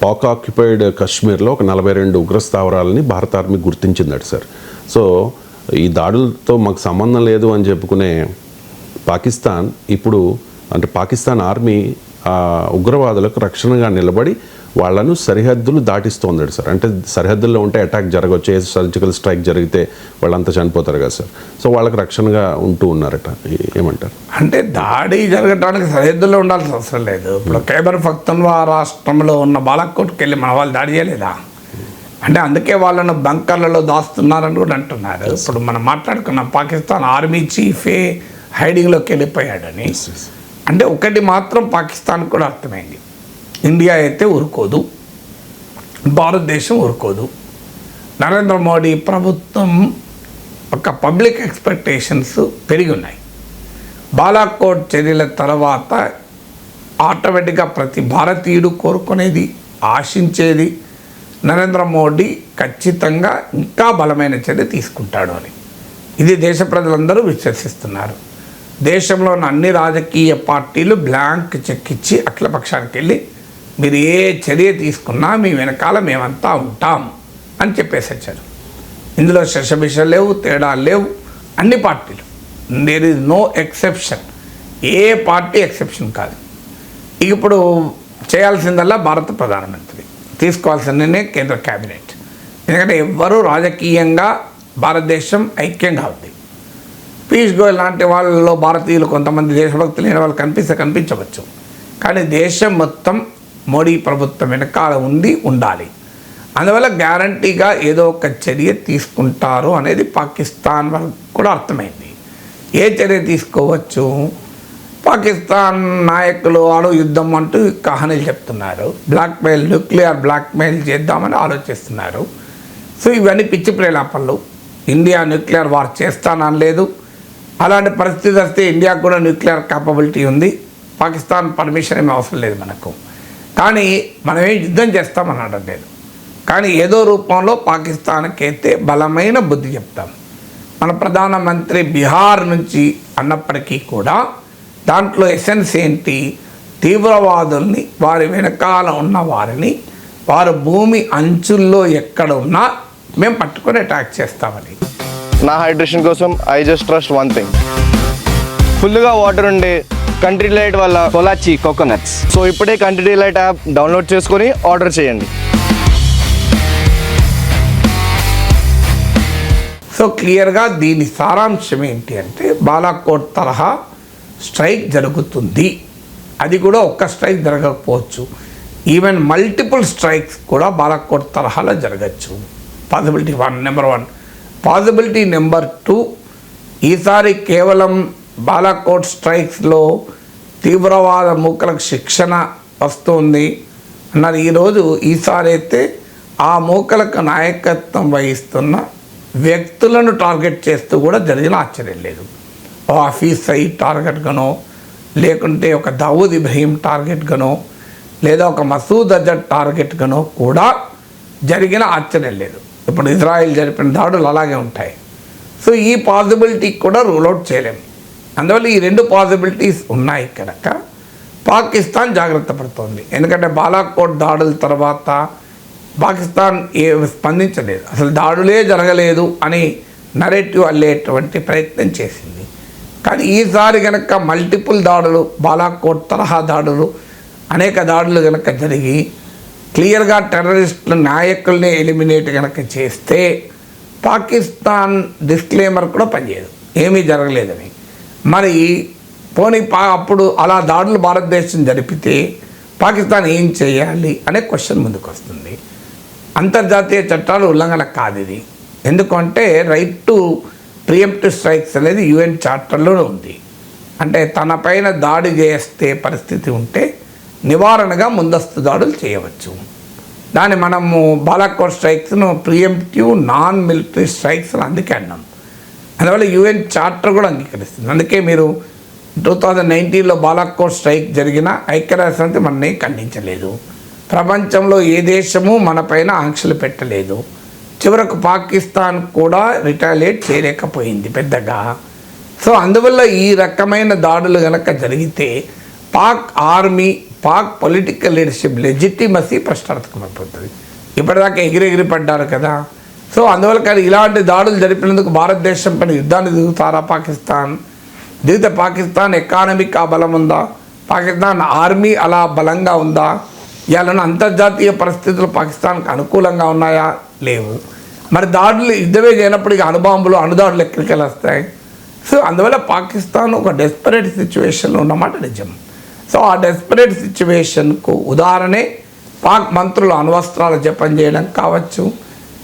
Pak occupied కశ్మీర్లో ఒక 42 ఉగ్ర స్థావరాలని భారత ఆర్మీ గుర్తించిందట సార్. సో ఈ దాడులతో మాకు సంబంధం లేదు అని చెప్పుకునే పాకిస్తాన్ ఇప్పుడు అంటే పాకిస్తాన్ ఆర్మీ ఉగ్రవాదులకు రక్షణగా నిలబడి వాళ్ళను సరిహద్దులు దాటిస్తోంది సార్. అంటే సరిహద్దుల్లో ఉంటే అటాక్ జరగవచ్చు, ఏ సర్జికల్ స్ట్రైక్ జరిగితే వాళ్ళంతా చనిపోతారు కదా సార్. సో వాళ్ళకి రక్షణగా ఉంటూ ఉన్నారట. ఏమంటారు? అంటే దాడి జరగడానికి సరిహద్దుల్లో ఉండాల్సిన అవసరం లేదు. ఇప్పుడు ఖైబర్ పఖ్తూన్ఖ్వా రాష్ట్రంలో ఉన్న బాలాకోట్కి వెళ్ళి మన వాళ్ళు దాడి చేయలేదా? అంటే అందుకే వాళ్ళను బంకర్లలో దాస్తున్నారని కూడా అంటున్నారు. ఇప్పుడు మనం మాట్లాడుకున్నాం పాకిస్తాన్ ఆర్మీ చీఫే హైడింగ్లోకి వెళ్ళిపోయాడని. అంటే ఒకటి మాత్రం పాకిస్తాన్ కూడా అర్థమైంది, ఇండియా అయితే ఊరుకోదు, భారతదేశం ఊరుకోదు. నరేంద్ర మోడీ ప్రభుత్వం ఒక పబ్లిక్ ఎక్స్పెక్టేషన్స్ పెరిగి ఉన్నాయి. బాలాకోట్ చర్యల తర్వాత ఆటోమేటిక్గా ప్రతి భారతీయుడు కోరుకునేది, ఆశించేది నరేంద్ర మోడీ ఖచ్చితంగా ఇంకా బలమైన చర్య తీసుకుంటాడు అని. ఇది దేశ ప్రజలందరూ విశ్వసిస్తున్నారు. దేశంలో ఉన్న అన్ని రాజకీయ పార్టీలు బ్లాంక్ చెక్ ఇచ్చి అఖిలపక్షానికి వెళ్ళి మీరు ఏ చర్య తీసుకున్నా మీ వెనకాల మేమంతా ఉంటాం అని చెప్పేసి వచ్చారు. ఇందులో శశబిష లేవు, తేడా లేవు. అన్ని పార్టీలు, దేర్ ఈజ్ నో ఎక్సెప్షన్. ఏ పార్టీ ఎక్సెప్షన్ కాదు. ఇప్పుడు చేయాల్సిందల్లా భారత ప్రధానమంత్రి, తీసుకోవాల్సిందనే కేంద్ర క్యాబినెట్. ఎందుకంటే ఎవ్వరూ రాజకీయంగా భారతదేశం ఐక్యంగా ఉంది. పీయూష్ గోయల్ లాంటి వాళ్ళలో భారతీయులు కొంతమంది దేశభక్తులు లేని వాళ్ళు కనిపించవచ్చు, కానీ దేశం మొత్తం మోడీ ప్రభుత్వం వెనకాల ఉండాలి. అందువల్ల గ్యారంటీగా ఏదో ఒక చర్య తీసుకుంటారు అనేది పాకిస్తాన్ వాళ్ళకు కూడా అర్థమైంది. ఏ చర్య తీసుకోవచ్చు? పాకిస్తాన్ నాయకులు ఆడు యుద్ధం అంటూ కహానీలు చెప్తున్నారు, న్యూక్లియర్ బ్లాక్మెయిల్ చేద్దామని ఆలోచిస్తున్నారు. సో ఇవన్నీ పిచ్చి ప్రేలాపనలు. ఇండియా న్యూక్లియర్ వార్ చేస్తానలేదు. అలాంటి పరిస్థితి వస్తే ఇండియాకు కూడా న్యూక్లియర్ క్యాపబిలిటీ ఉంది. పాకిస్తాన్ పర్మిషన్ ఏమీ అవసరం లేదు మనకు. కానీ మనమేం యుద్ధం చేస్తామని అనలేదు. కానీ ఏదో రూపంలో పాకిస్తాన్కి అయితే బలమైన బుద్ధి చెప్తాం. మన ప్రధానమంత్రి బీహార్ నుంచి అన్నప్పటికీ కూడా దాంట్లో ఎసెన్స్ ఏంటి? తీవ్రవాదుల్ని, వారి వెనకాల ఉన్న వారిని, వారు భూమి అంచుల్లో ఎక్కడ ఉన్నా మేము పట్టుకొని అటాక్ చేస్తామని. నా హైడ్రేషన్ కోసం I just trust one thing, ఫుల్గా వాటర్ ఉండే కంట్రీ డిలైట్ వల్ల పొలాచి కోకోనట్స్. సో ఇప్పుడే కంట్రీ డిలైట్ యాప్ డౌన్లోడ్ చేసుకొని ఆర్డర్ చేయండి. సో క్లియర్గా దీని సారాంశం ఏంటి అంటే బాలాకోట్ తరహా స్ట్రైక్ జరుగుతుంది. అది కూడా ఒక్క స్ట్రైక్ జరగకపోవచ్చు, ఈవెన్ మల్టిపుల్ స్ట్రైక్స్ కూడా బాలాకోట్ తరహాలో జరగచ్చు. Possibility number 1. పాసిబిలిటీ నెంబర్ 2, ఈసారి కేవలం బాలాకోట్ స్ట్రైక్స్లో తీవ్రవాద మూకలకు శిక్షణ వస్తుంది అన్నారు. ఈరోజు ఈసారి అయితే ఆ మూకలకు నాయకత్వం వహిస్తున్న వ్యక్తులను టార్గెట్ చేస్తూ కూడా జరిగిన ఆశ్చర్యం లేదు. ఓ హఫీజ్ సయీద్ టార్గెట్గానో, లేకుంటే ఒక దావూద్ ఇబ్రహీం టార్గెట్గానో, లేదా ఒక మసూద్ అజర్ టార్గెట్గానో కూడా జరిగిన ఆశ్చర్యం లేదు. ఇప్పుడు ఇజ్రాయెల్ జరిపిన దాడులు అలాగే ఉంటాయి. సో ఈ పాసిబిలిటీ కూడా రూల్అవుట్ చేయలేము. అందువల్ల ఈ 2 పాసిబిలిటీస్ ఉన్నాయి కనుక పాకిస్తాన్ జాగ్రత్త పడుతోంది. ఎందుకంటే బాలాకోట్ దాడుల తర్వాత పాకిస్తాన్ స్పందించలేదు, అసలు దాడులే జరగలేదు అని నరేటివ్ అల్లేటువంటి ప్రయత్నం చేసింది. కానీ ఈసారి కనుక మల్టిపుల్ దాడులు, బాలాకోట్ తరహా దాడులు, అనేక దాడులు కనుక జరిగి క్లియర్గా టెర్రరిస్టుల నాయకుల్ని ఎలిమినేట్ కనుక చేస్తే పాకిస్తాన్ డిస్క్లైమర్ కూడా పనిచేయదు, ఏమీ జరగలేదని. మరి పోనీ అప్పుడు అలా దాడులు భారతదేశం జరిపితే పాకిస్తాన్ ఏం చేయాలి అనే క్వశ్చన్ ముందుకు వస్తుంది. అంతర్జాతీయ చట్టాలు ఉల్లంఘన కాదు ఇది. ఎందుకంటే రైట్ టు ప్రియంప్టివ్ స్ట్రైక్స్ అనేది UN చార్టర్లోనే ఉంది. అంటే తన పైన దాడి చేస్తే పరిస్థితి ఉంటే నివారణగా ముందస్తు దాడులు చేయవచ్చు. దాన్ని మనము Balakot స్ట్రైక్స్ను pre-emptive non military strikes అందుకే అన్నాం. అందువల్ల UN చార్టర్ కూడా అంగీకరిస్తుంది. అందుకే మీరు 2019లో బాలాకోట్ స్ట్రైక్ జరిగిన ఐక్యరాజ్యసమితి మనని ఖండించలేదు. ప్రపంచంలో ఏ దేశము మన పైన ఆంక్షలు పెట్టలేదు. చివరకు పాకిస్తాన్ కూడా రిటాలియేట్ చేయలేకపోయింది పెద్దగా. సో అందువల్ల ఈ రకమైన దాడులు కనుక జరిగితే Pak army Pak political leadership legitimacy ప్రశ్నార్థకమైపోతుంది. ఇప్పటిదాకా ఎగిరి పడ్డారు కదా. సో అందువల్ల కానీ ఇలాంటి దాడులు జరిపినందుకు భారతదేశం పైన యుద్ధాన్ని దిగుతారా పాకిస్తాన్? దిగితే పాకిస్తాన్ ఎకానమిక్ ఆ బలం ఉందా? పాకిస్తాన్ ఆర్మీ అలా బలంగా ఉందా? ఇవాళ అంతర్జాతీయ పరిస్థితులు పాకిస్తాన్కి అనుకూలంగా ఉన్నాయా? లేవు. మరి దాడులు యుద్ధమే చేయనప్పుడు ఇక అణుబాంబులు అణుదాడులు ఎక్కడికి వస్తాయి? సో అందువల్ల పాకిస్తాన్ ఒక డెస్పరేట్ సిచ్యువేషన్లో ఉన్నమాట నిజం. సో ఆ డెస్పరేట్ సిచ్యువేషన్కు ఉదాహరణే పాక్ మంత్రులు అణ్వస్త్రాల జపం చేయడం కావచ్చు,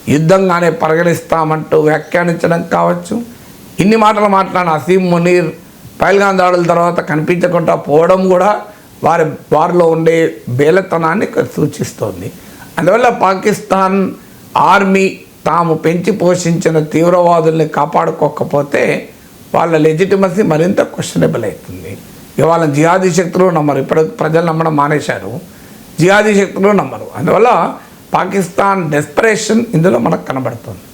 యుద్ధంగానే పరిగణిస్తామంటూ వ్యాఖ్యానించడం కావచ్చు. ఇన్ని మాటలు మాట్లాడిన అసీం మునీర్ పహల్గాం దాడుల తర్వాత కనిపించకుండా పోవడం కూడా వారిలో ఉండే బేలతనాన్ని సూచిస్తోంది. అందువల్ల పాకిస్తాన్ ఆర్మీ తాము పెంచి పోషించిన తీవ్రవాదుల్ని కాపాడుకోకపోతే వాళ్ళ లెజిటిమసీ మరింత క్వశ్చనబుల్ అవుతుంది. ఇవాళ జిహాదీ శక్తులు నమ్మరు. ఇప్పుడు ప్రజలు నమ్మడం మానేశారు, జిహాదీ శక్తులు నమ్మరు. అందువల్ల పాకిస్తాన్ డెస్పరేషన్ ఇందులో మనకు కనబడుతుంది.